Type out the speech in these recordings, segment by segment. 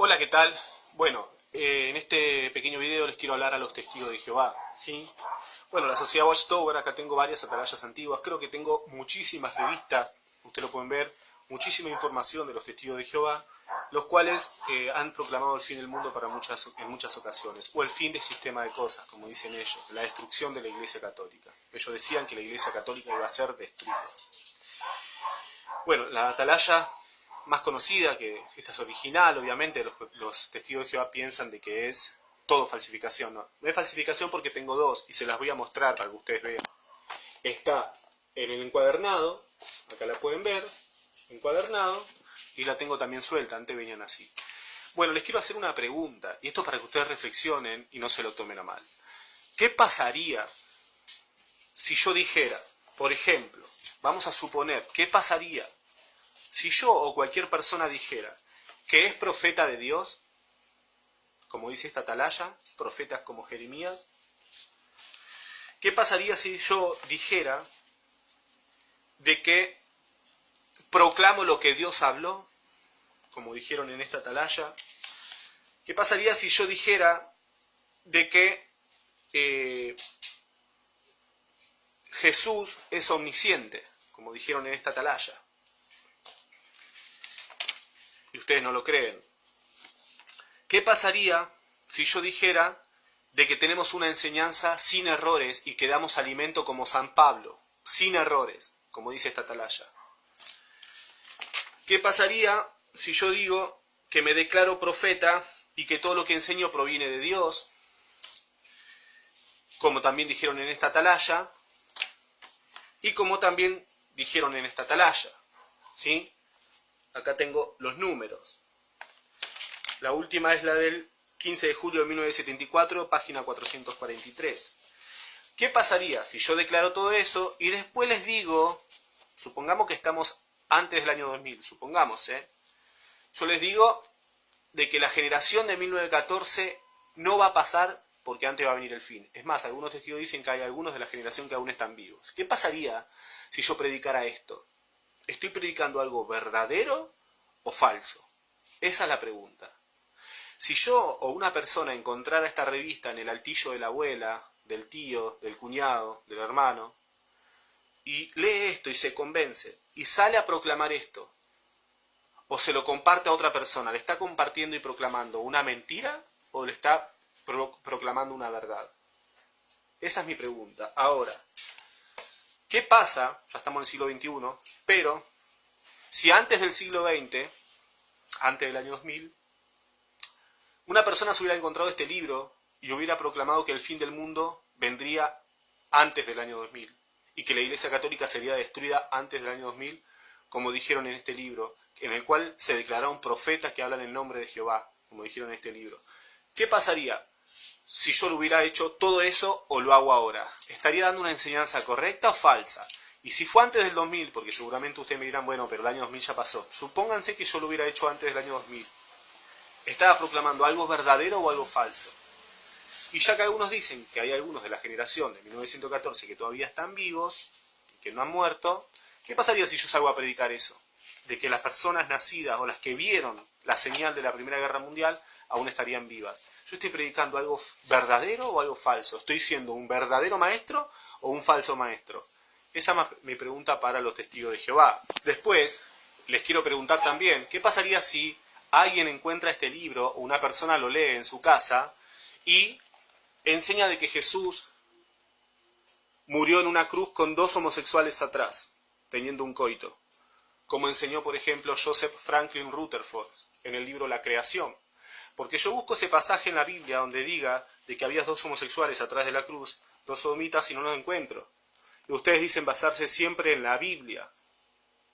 Hola, ¿qué tal? Bueno, en este pequeño video les quiero hablar a los testigos de Jehová, ¿sí? Bueno, la sociedad Watchtower, acá tengo varias atalayas antiguas, creo que tengo muchísimas revistas, ustedes lo pueden ver, muchísima información de los testigos de Jehová, los cuales han proclamado el fin del mundo en muchas ocasiones, o el fin del sistema de cosas, como dicen ellos, la destrucción de la Iglesia Católica. Ellos decían que la Iglesia Católica iba a ser destruida. Bueno, la atalaya más conocida, que esta es original, obviamente los testigos de Jehová piensan de que es todo falsificación. No es falsificación porque tengo dos y se las voy a mostrar para que ustedes vean. Está en el encuadernado, acá la pueden ver, encuadernado, y la tengo también suelta, antes venían así. Bueno, les quiero hacer una pregunta, y esto para que ustedes reflexionen y no se lo tomen a mal. ¿Qué pasaría si yo dijera, por ejemplo, vamos a suponer, ¿qué pasaría si yo o cualquier persona dijera que es profeta de Dios, como dice esta atalaya, profetas como Jeremías? ¿Qué pasaría si yo dijera de que proclamo lo que Dios habló, como dijeron en esta atalaya? ¿Qué pasaría si yo dijera de que Jesús es omnisciente, como dijeron en esta atalaya? Y ustedes no lo creen. ¿Qué pasaría si yo dijera de que tenemos una enseñanza sin errores y que damos alimento como San Pablo, sin errores, como dice esta atalaya? ¿Qué pasaría si yo digo que me declaro profeta y que todo lo que enseño proviene de Dios, como también dijeron en esta atalaya, y como también dijeron en esta atalaya? ¿Sí? Acá tengo los números. La última es la del 15 de julio de 1974, página 443. ¿Qué pasaría si yo declaro todo eso y después les digo, supongamos que estamos antes del año 2000, supongamos, yo les digo de que la generación de 1914 no va a pasar porque antes va a venir el fin? Es más, algunos testigos dicen que hay algunos de la generación que aún están vivos. ¿Qué pasaría si yo predicara esto? ¿Estoy predicando algo verdadero o falso? Esa es la pregunta. Si yo o una persona encontrara esta revista en el altillo de la abuela, del tío, del cuñado, del hermano, y lee esto y se convence, y sale a proclamar esto, o se lo comparte a otra persona, ¿le está compartiendo y proclamando una mentira o le está proclamando una verdad? Esa es mi pregunta. Ahora, ¿qué pasa? Ya estamos en el siglo XXI, pero si antes del siglo XX, antes del año 2000, una persona se hubiera encontrado este libro y hubiera proclamado que el fin del mundo vendría antes del año 2000 y que la Iglesia Católica sería destruida antes del año 2000, como dijeron en este libro, en el cual se declararon profetas que hablan en nombre de Jehová, como dijeron en este libro. ¿Qué pasaría si yo lo hubiera hecho todo eso o lo hago ahora? ¿Estaría dando una enseñanza correcta o falsa? Y si fue antes del 2000, porque seguramente ustedes me dirán, bueno, pero el año 2000 ya pasó. Supónganse que yo lo hubiera hecho antes del año 2000. ¿Estaba proclamando algo verdadero o algo falso? Y ya que algunos dicen que hay algunos de la generación de 1914 que todavía están vivos, y que no han muerto, ¿qué pasaría si yo salgo a predicar eso? De que las personas nacidas o las que vieron la señal de la Primera Guerra Mundial aún estarían vivas. ¿Yo estoy predicando algo verdadero o algo falso? ¿Estoy siendo un verdadero maestro o un falso maestro? Esa es mi pregunta para los testigos de Jehová. Después, les quiero preguntar también, ¿qué pasaría si alguien encuentra este libro o una persona lo lee en su casa y enseña de que Jesús murió en una cruz con dos homosexuales atrás, teniendo un coito? Como enseñó, por ejemplo, Joseph Franklin Rutherford en el libro La Creación. Porque yo busco ese pasaje en la Biblia donde diga de que había dos homosexuales atrás de la cruz, dos sodomitas, y no los encuentro. Y ustedes dicen basarse siempre en la Biblia.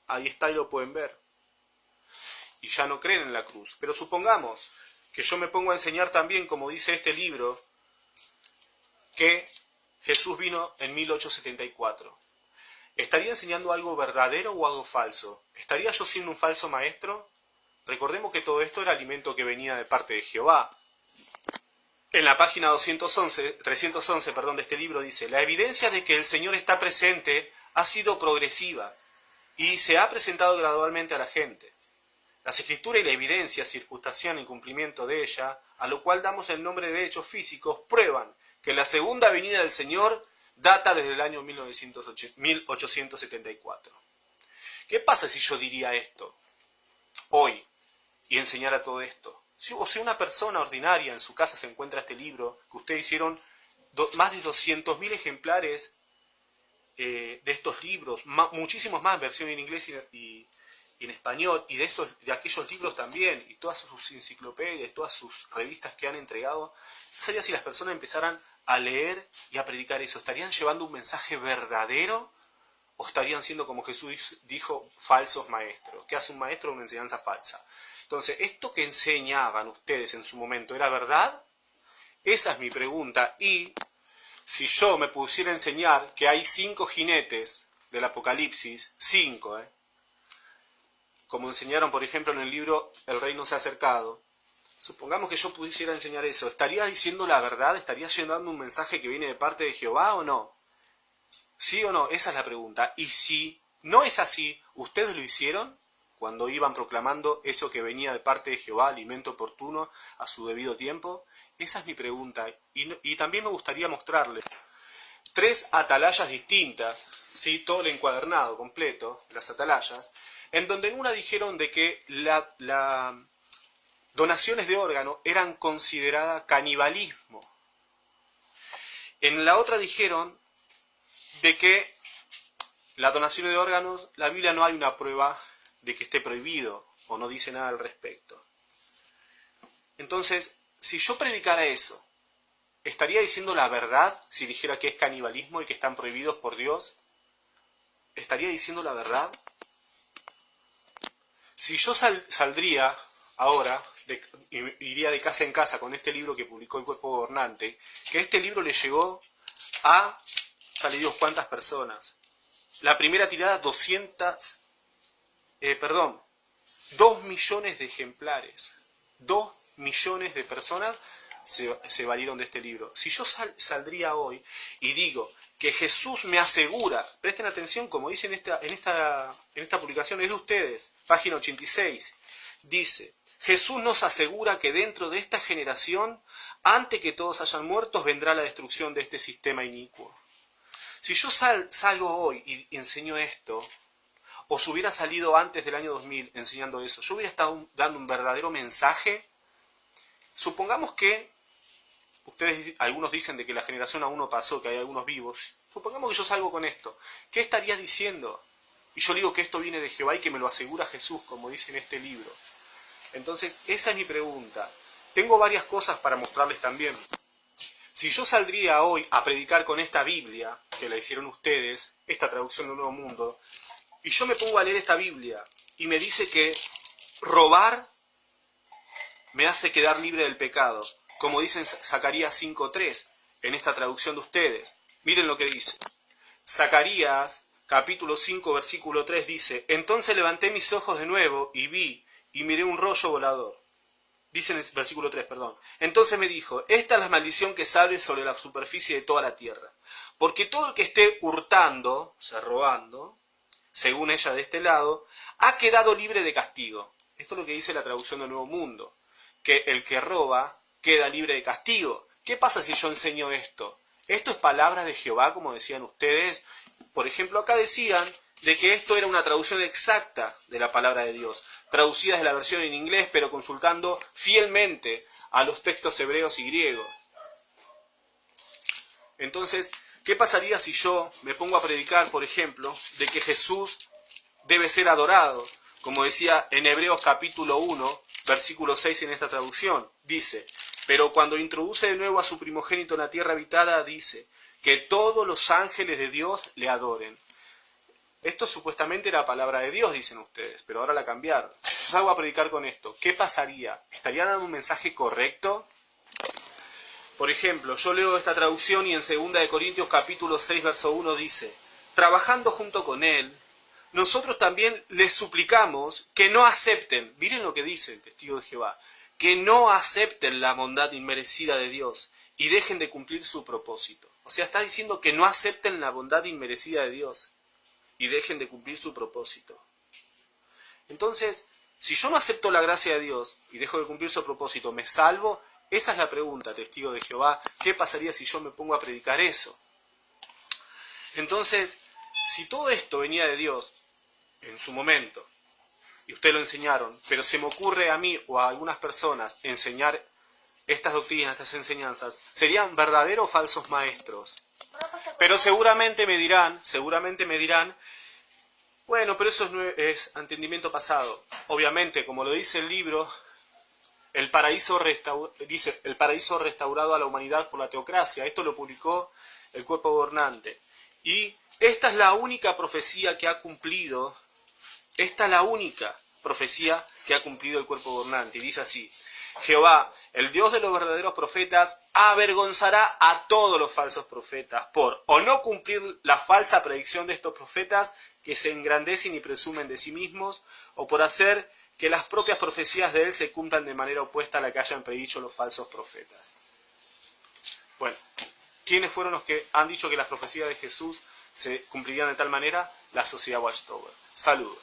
Ahí está y lo pueden ver. Y ya no creen en la cruz. Pero supongamos que yo me pongo a enseñar también, como dice este libro, que Jesús vino en 1874. ¿Estaría enseñando algo verdadero o algo falso? ¿Estaría yo siendo un falso maestro? Recordemos que todo esto era alimento que venía de parte de Jehová. En la página 311 de este libro dice: la evidencia de que el Señor está presente ha sido progresiva y se ha presentado gradualmente a la gente. Las Escrituras y la evidencia circunstancial en cumplimiento de ella, a lo cual damos el nombre de hechos físicos, prueban que la segunda venida del Señor data desde el año 1874. ¿Qué pasa si yo diría esto hoy y enseñara todo esto? Si una persona ordinaria en su casa se encuentra este libro, que ustedes hicieron más de 200.000 ejemplares de estos libros, muchísimos más, versión en inglés y en español, y de aquellos libros también, y todas sus enciclopedias, todas sus revistas que han entregado, ¿qué sería si las personas empezaran a leer y a predicar eso? ¿Estarían llevando un mensaje verdadero o estarían siendo, como Jesús dijo, falsos maestros? ¿Qué hace un maestro? Una enseñanza falsa. Entonces, ¿esto que enseñaban ustedes en su momento era verdad? Esa es mi pregunta. Y si yo me pusiera a enseñar que hay 5 jinetes del Apocalipsis, 5, como enseñaron, por ejemplo, en el libro El Reino se ha acercado, supongamos que yo pudiera enseñar eso, ¿estaría diciendo la verdad? ¿Estaría llevando un mensaje que viene de parte de Jehová o no? ¿Sí o no? Esa es la pregunta. Y si no es así, ¿ustedes lo hicieron cuando iban proclamando eso que venía de parte de Jehová, alimento oportuno a su debido tiempo? Esa es mi pregunta. Y también me gustaría mostrarles 3 atalayas distintas, ¿sí? Todo el encuadernado completo, las atalayas, en donde en una dijeron de que las donaciones de órganos eran consideradas canibalismo. En la otra dijeron de que la donación de órganos, la Biblia no hay una prueba de que esté prohibido o no dice nada al respecto. Entonces, si yo predicara eso, ¿estaría diciendo la verdad si dijera que es canibalismo y que están prohibidos por Dios? ¿Estaría diciendo la verdad? Si yo saldría ahora, iría de casa en casa con este libro que publicó el Cuerpo Gobernante, que este libro le llegó a, ya le digo cuántas personas. La primera tirada, 2 millones de ejemplares. 2 millones de personas se valieron de este libro. Si yo saldría hoy y digo que Jesús me asegura, presten atención como dice en esta publicación, es de ustedes, página 86, dice, Jesús nos asegura que dentro de esta generación, antes que todos hayan muertos, vendrá la destrucción de este sistema inicuo. Si yo salgo hoy y enseño esto, o si hubiera salido antes del año 2000 enseñando eso, yo hubiera estado dando un verdadero mensaje. Supongamos que algunos dicen de que la generación aún no pasó, que hay algunos vivos. Supongamos que yo salgo con esto. ¿Qué estarías diciendo? Y yo digo que esto viene de Jehová y que me lo asegura Jesús, como dice en este libro. Entonces, esa es mi pregunta. Tengo varias cosas para mostrarles también. Si yo saldría hoy a predicar con esta Biblia, que la hicieron ustedes, esta traducción del Nuevo Mundo, y yo me pongo a leer esta Biblia y me dice que robar me hace quedar libre del pecado, como dice en Zacarías 5:3, en esta traducción de ustedes. Miren lo que dice. Zacarías, capítulo 5, versículo 3, dice, entonces levanté mis ojos de nuevo y vi, y miré un rollo volador. Dice en el versículo 3, perdón. Entonces me dijo, esta es la maldición que sale sobre la superficie de toda la tierra. Porque todo el que esté hurtando, o sea, robando, según ella de este lado, ha quedado libre de castigo. Esto es lo que dice la traducción del Nuevo Mundo. Que el que roba queda libre de castigo. ¿Qué pasa si yo enseño esto? Esto es palabras de Jehová, como decían ustedes. Por ejemplo, acá decían de que esto era una traducción exacta de la palabra de Dios, traducida de la versión en inglés, pero consultando fielmente a los textos hebreos y griegos. Entonces, ¿qué pasaría si yo me pongo a predicar, por ejemplo, de que Jesús debe ser adorado? Como decía en Hebreos capítulo 1, versículo 6 en esta traducción, dice, pero cuando introduce de nuevo a su primogénito en la tierra habitada, dice, que todos los ángeles de Dios le adoren. Esto supuestamente era palabra de Dios, dicen ustedes, pero ahora la cambiaron. Yo salgo a predicar con esto. ¿Qué pasaría? ¿Estaría dando un mensaje correcto? Por ejemplo, yo leo esta traducción y en 2 Corintios capítulo 6, verso 1 dice, trabajando junto con él, nosotros también les suplicamos que no acepten, miren lo que dice el testigo de Jehová, que no acepten la bondad inmerecida de Dios y dejen de cumplir su propósito. O sea, está diciendo que no acepten la bondad inmerecida de Dios y dejen de cumplir su propósito. Entonces, Si yo no acepto la gracia de Dios y dejo de cumplir su propósito, ¿me salvo? Esa es la pregunta, testigo de Jehová. ¿Qué pasaría si yo me pongo a predicar eso? Entonces, si todo esto venía de Dios en su momento, y ustedes lo enseñaron, pero se me ocurre a mí o a algunas personas enseñar estas doctrinas, estas enseñanzas, serían verdaderos o falsos maestros. Pero seguramente me dirán, bueno, pero eso es entendimiento pasado. Obviamente, como lo dice el libro, el paraíso restaurado a la humanidad por la teocracia. Esto lo publicó el cuerpo gobernante. Y esta es la única profecía que ha cumplido, el cuerpo gobernante. Y dice así: Jehová, el Dios de los verdaderos profetas, avergonzará a todos los falsos profetas por o no cumplir la falsa predicción de estos profetas que se engrandecen y presumen de sí mismos, o por hacer que las propias profecías de él se cumplan de manera opuesta a la que hayan predicho los falsos profetas. Bueno, ¿quiénes fueron los que han dicho que las profecías de Jesús se cumplirían de tal manera? La sociedad Watchtower. Saludos.